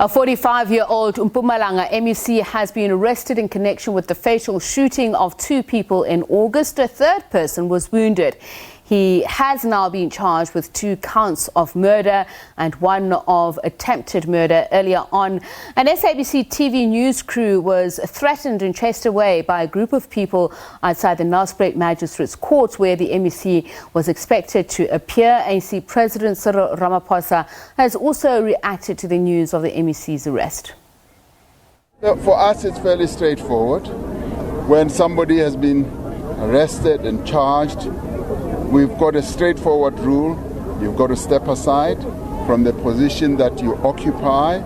A 45-year-old Mpumalanga MEC has been arrested in connection with the fatal shooting of two people in August. A third person was wounded. He has now been charged with 2 counts of murder and 1 of attempted murder. Earlier on, an SABC TV news crew was threatened and chased away by a group of people outside the Nelspruit Magistrate's court, where the MEC was expected to appear. ANC President Cyril Ramaphosa has also reacted to the news of the MEC's arrest. For us, it's fairly straightforward. When somebody has been arrested and charged, we've got a straightforward rule. You've got to step aside from the position that you occupy,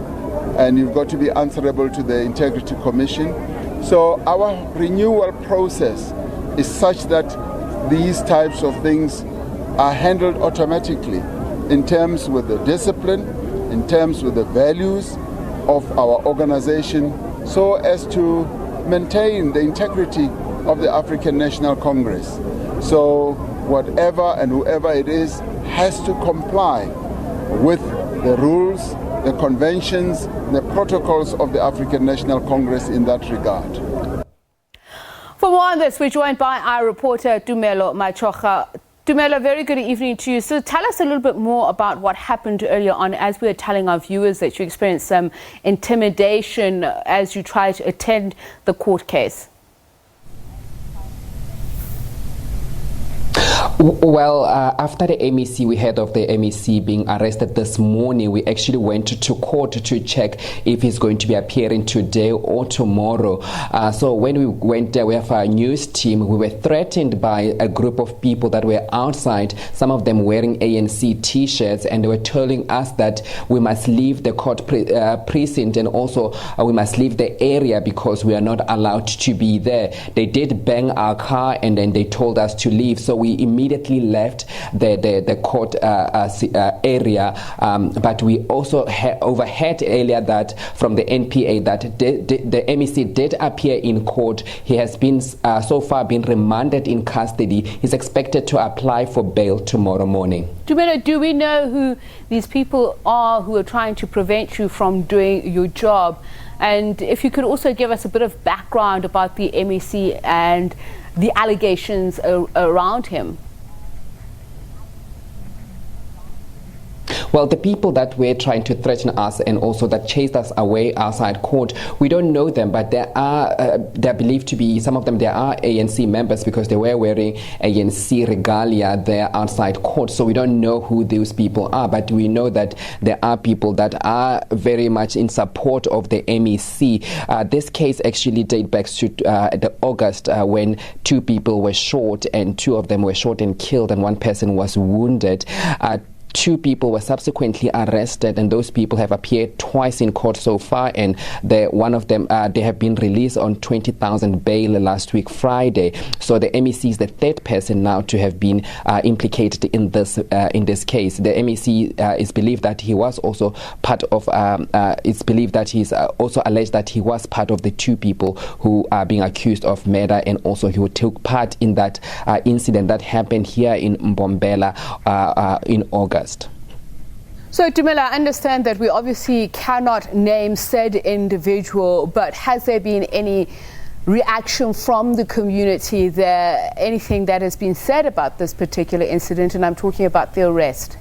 and you've got to be answerable to the Integrity Commission. So our renewal process is such that these types of things are handled automatically in terms with the discipline, in terms with the values of our organization, so as to maintain the integrity of the African National Congress. So whatever and whoever it is has to comply with the rules, the conventions, the protocols of the African National Congress in that regard. For more on this, we're joined by our reporter Tumelo Machocha. Tumelo, very good evening to you. So tell us a little bit more about what happened earlier on, as we were telling our viewers that you experienced some intimidation as you tried to attend the court case. Well, after the MEC, we heard of the MEC being arrested this morning. We actually went to court to check if he's going to be appearing today or tomorrow. So when we went there, we have a news team. We were threatened by a group of people that were outside, some of them wearing ANC T-shirts, and they were telling us that we must leave the court precinct, and also we must leave the area because we are not allowed to be there. They did bang our car, and then they told us to leave. So we immediately left the court area, but we also overheard earlier that from the NPA that the MEC did appear in court. He has been so far been remanded in custody. He's expected to apply for bail tomorrow morning. Do we know who these people are who are trying to prevent you from doing your job? And if you could also give us a bit of background about the MEC and the allegations around him. Well, the people that were trying to threaten us and also that chased us away outside court, we don't know them, but they're believed to be, some of them, they are ANC members because they were wearing ANC regalia there outside court. So we don't know who those people are, but we know that there are people that are very much in support of the MEC. This case actually dates back to the August when 2 people were shot, and 2 of them were shot and killed, and 1 person was wounded. 2 people were subsequently arrested, and those people have appeared twice in court so far, and one of them, they have been released on 20,000 bail last week Friday. So the MEC is the 3rd person now to have been implicated in this case. The MEC is believed that he was also part of. It's believed that he's also alleged that he was part of the 2 people who are being accused of murder, and also he took part in that incident that happened here in Mpumalanga in August. So, Tumelo, I understand that we obviously cannot name said individual, but has there been any reaction from the community there, anything that has been said about this particular incident? And I'm talking about the arrest.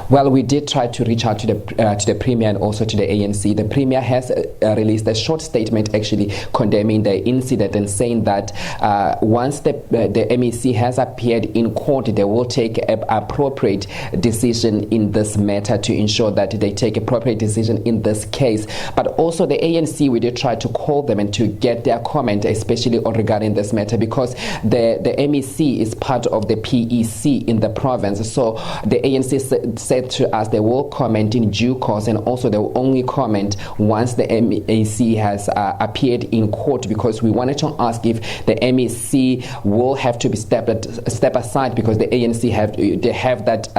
Well, we did try to reach out to the Premier and also to the ANC. The Premier has released a short statement actually condemning the incident and saying that once the MEC has appeared in court, they will take an appropriate decision in this matter to ensure that they take appropriate decision in this case. But also the ANC, we did try to call them and to get their comment, especially regarding this matter, because the MEC is part of the PEC in the province. So the ANC said to us they will comment in due course, and also they will only comment once the MEC has appeared in court, because we wanted to ask if the MEC will have to be step aside, because the ANC have that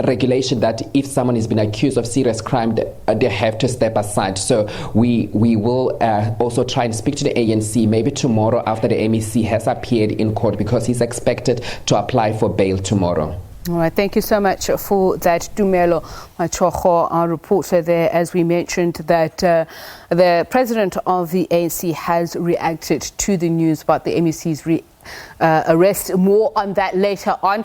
regulation that if someone has been accused of serious crime, they have to step aside. So we will also try and speak to the ANC maybe tomorrow after the MEC has appeared in court, because he's expected to apply for bail tomorrow. All right, thank you so much for that, Dumelo Machocho, our reporter there. As we mentioned, that the president of the ANC has reacted to the news about the MEC's arrest. More on that later on.